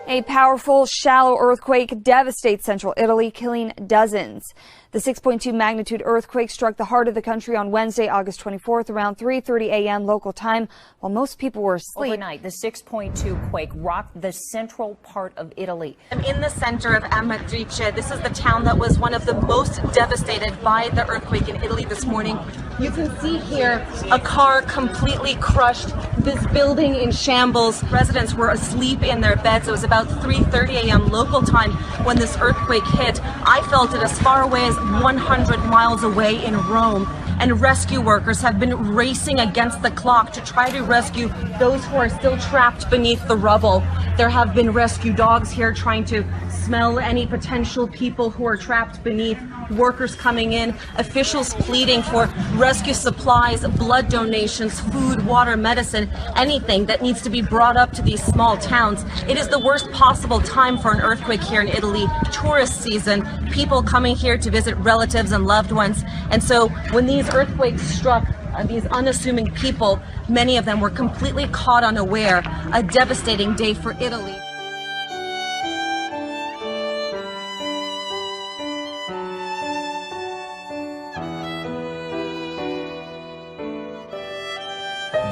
A powerful, shallow earthquake devastates central Italy, killing dozens. The 6.2 magnitude earthquake struck the heart of the country on Wednesday, August 24th, around 3:30 a.m. local time, while most people were asleep. Overnight, the 6.2 quake rocked the central part of Italy. I'm in the center of Amatrice. This is the town that was one of the most devastated by the earthquake in Italy this morning. You can see here a car completely crushed, this building in shambles. Residents were asleep in their beds. It was about 3:30 a.m. local time when this earthquake hit. I felt it as far away as 100 miles away in Rome. And rescue workers have been racing against the clock to try to rescue those who are still trapped beneath the rubble. There have been rescue dogs here trying to smell any potential people who are trapped beneath, workers coming in, officials pleading for rescue supplies, blood donations, food, water, medicine, anything that needs to be brought up to these small towns. It is the worst possible time for an earthquake here in Italy, tourist season, people coming here to visit relatives and loved ones. And so when these earthquakes struck, these unassuming people, many of them were completely caught unaware. A devastating day for Italy.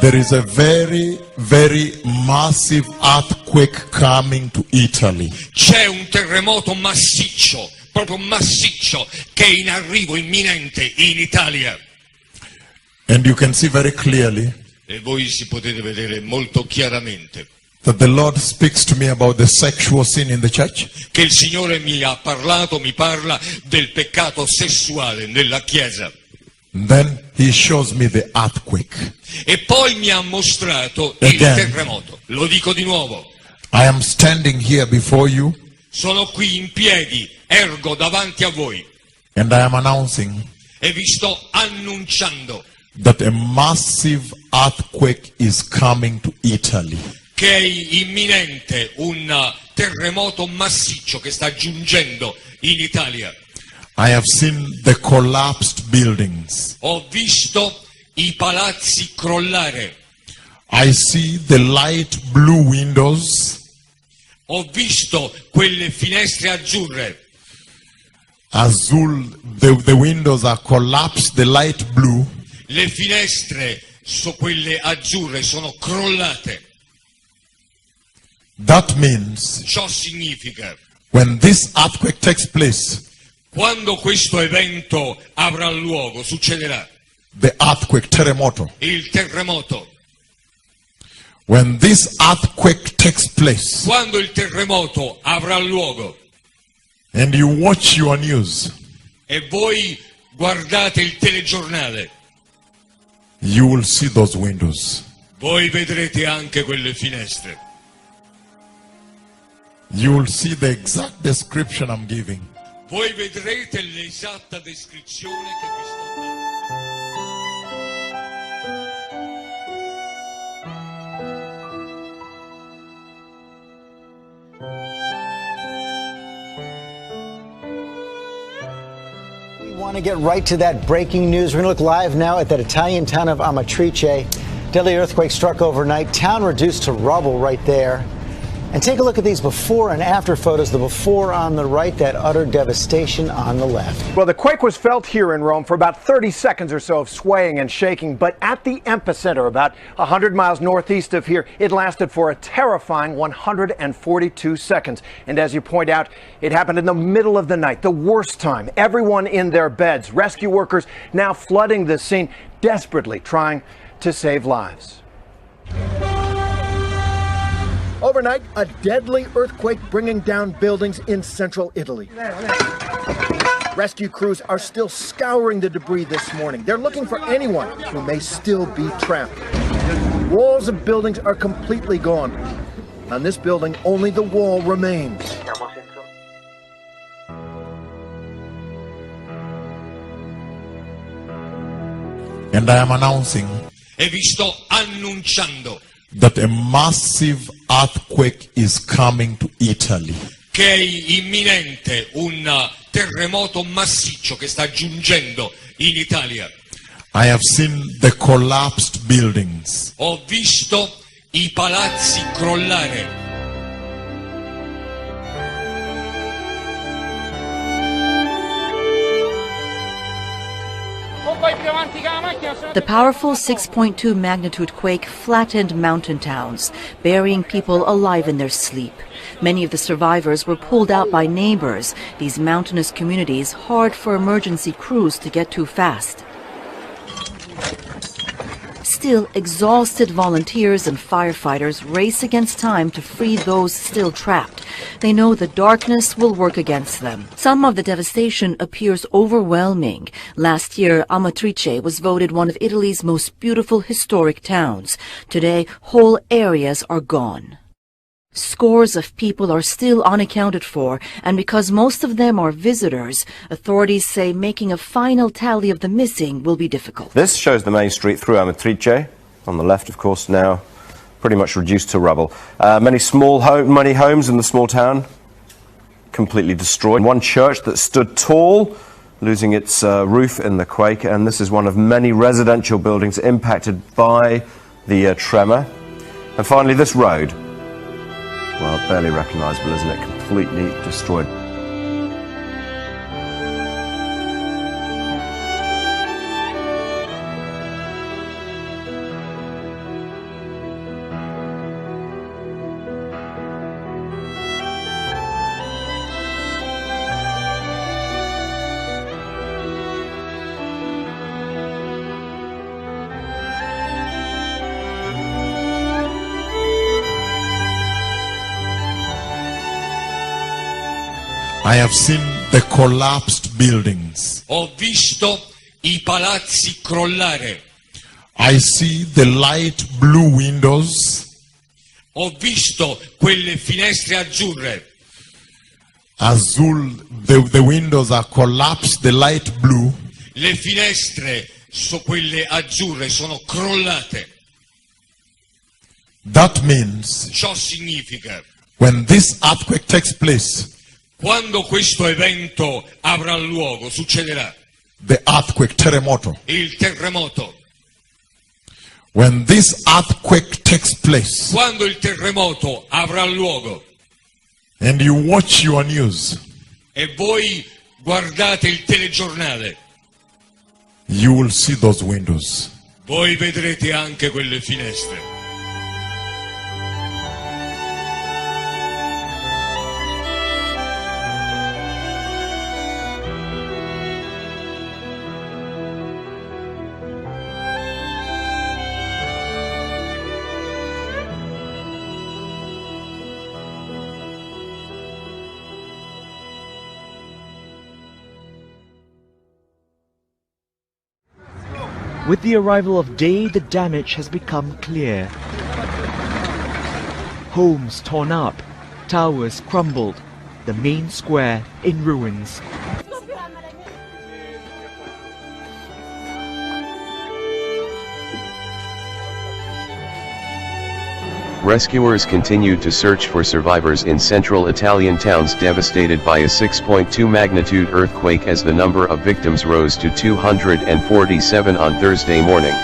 There is a very, very massive earthquake coming to Italy. C'è un terremoto massiccio, proprio massiccio, che è in arrivo imminente in Italia. And you can see very clearly E voi si potete vedere molto chiaramente that the Lord speaks to me about the sexual sin in the church. che il Signore mi ha parlato, mi parla del peccato sessuale nella Chiesa. Then he shows me the earthquake. E poi mi ha mostrato il terremoto. Lo dico di nuovo. I am standing here before you. Sono qui in piedi, ergo davanti a voi. And I am announcing E vi sto annunciando that a massive earthquake is coming to Italy. che è imminente un terremoto massiccio che sta giungendo in Italia. I have seen the collapsed buildings. Ho visto i palazzi crollare. I see the light blue windows. Ho visto quelle finestre azzurre. The windows are collapsed, the light blue. Le finestre, quelle azzurre, sono crollate. That means Ciò significa, when this earthquake takes place, quando questo evento avrà luogo, succederà. the earthquake, terremoto. Il terremoto. When this earthquake takes place, Quando il terremoto avrà luogo and you watch your news, e voi guardate il telegiornale, you will see those windows. voi vedrete anche quelle finestre. You will see the exact description I'm giving. Voi vedrete l'esatta descrizione che vi sto dando. We want to get right to that breaking news. We're going to look live now at that Italian town of Amatrice. Deadly earthquake struck overnight. Town reduced to rubble right there. And take a look at these before and after photos. The before on the right, that utter devastation on the left. Well, the quake was felt here in Rome for about 30 seconds or so of swaying and shaking. But at the epicenter, about 100 miles northeast of here, it lasted for a terrifying 142 seconds. And as you point out, it happened in the middle of the night, the worst time. Everyone in their beds. Rescue workers now flooding the scene, desperately trying to save lives. Overnight, a deadly earthquake bringing down buildings in central Italy. Rescue crews are still scouring the debris this morning. They're looking for anyone who may still be trapped. Walls of buildings are completely gone. On this building, only the wall remains. And I am announcing E vi sto annunciando that a massive earthquake is coming to Italy. che è imminente un terremoto massiccio che sta giungendo in Italia. I have seen the collapsed buildings. Ho visto i palazzi crollare. The powerful 6.2 magnitude quake flattened mountain towns, burying people alive in their sleep. Many of the survivors were pulled out by neighbors, these mountainous communities hard for emergency crews to get to fast. Still, exhausted volunteers and firefighters race against time to free those still trapped. They know the darkness will work against them. Some of the devastation appears overwhelming. Last year, Amatrice was voted one of Italy's most beautiful historic towns. Today, whole areas are gone. Scores of people are still unaccounted for, and because most of them are visitors, authorities say making a final tally of the missing will be difficult. This shows the main street through Amatrice. On the left, of course, now pretty much reduced to rubble. Many homes in the small town completely destroyed. One church that stood tall, losing its roof in the quake, and this is one of many residential buildings impacted by the tremor. And finally, this road. Well, barely recognizable, isn't it? Completely destroyed. I have seen the collapsed buildings. Ho visto I palazzi crollare. I see the light blue windows. Ho visto quelle finestre azzurre. The windows are collapsed, the light blue. Le finestre, quelle azzurre, sono crollate. That means Ciò significa, when this earthquake takes place, quando questo evento avrà luogo, succederà. The earthquake, terremoto. Il terremoto. When this earthquake takes place, Quando il terremoto avrà luogo, and you watch your news, e voi guardate il telegiornale, you will see those windows. voi vedrete anche quelle finestre. With the arrival of day, the damage has become clear. Homes torn up, towers crumbled, the main square in ruins. Rescuers continued to search for survivors in central Italian towns devastated by a 6.2 magnitude earthquake as the number of victims rose to 247 on Thursday morning.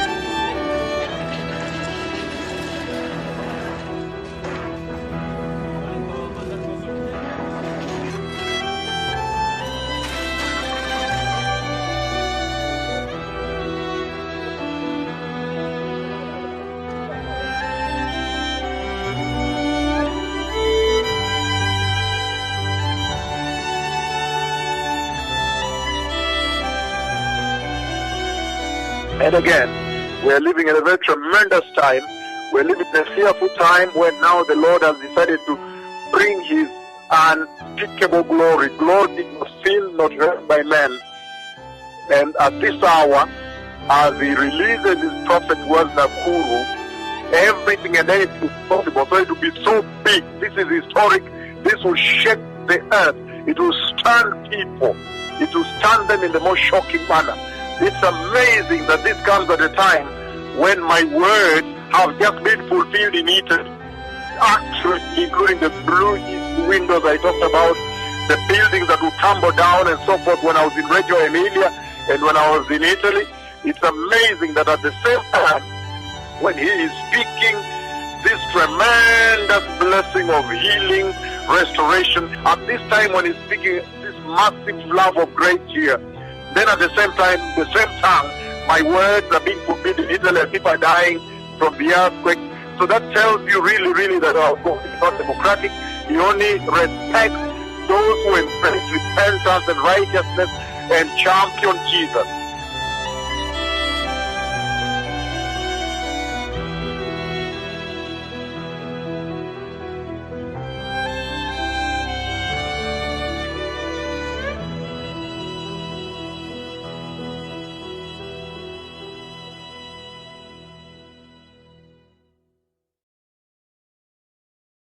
And again, we're living in a very tremendous time. We're living in a fearful time when now the Lord has decided to bring His unspeakable glory, glory not seen, not heard by men. And at this hour, as He releases His prophet word Nakuru, everything and anything is possible. So it will be so big. This is historic. This will shake the earth. It will stun people. It will stun them in the most shocking manner. It's amazing that this comes at a time when my words have just been fulfilled in Italy. Actually, including the blue windows I talked about, the buildings that will tumble down and so forth when I was in Reggio Emilia and when I was in Italy. It's amazing that at the same time, when He is speaking this tremendous blessing of healing, restoration, at this time when He's speaking this massive love of grace here, then at the same time, the same tongue My words are being forbidden in Italy and people are dying from the earthquake. So that tells you really, really that our God is not democratic. He only respects those who embrace repentance and righteousness and champion Jesus.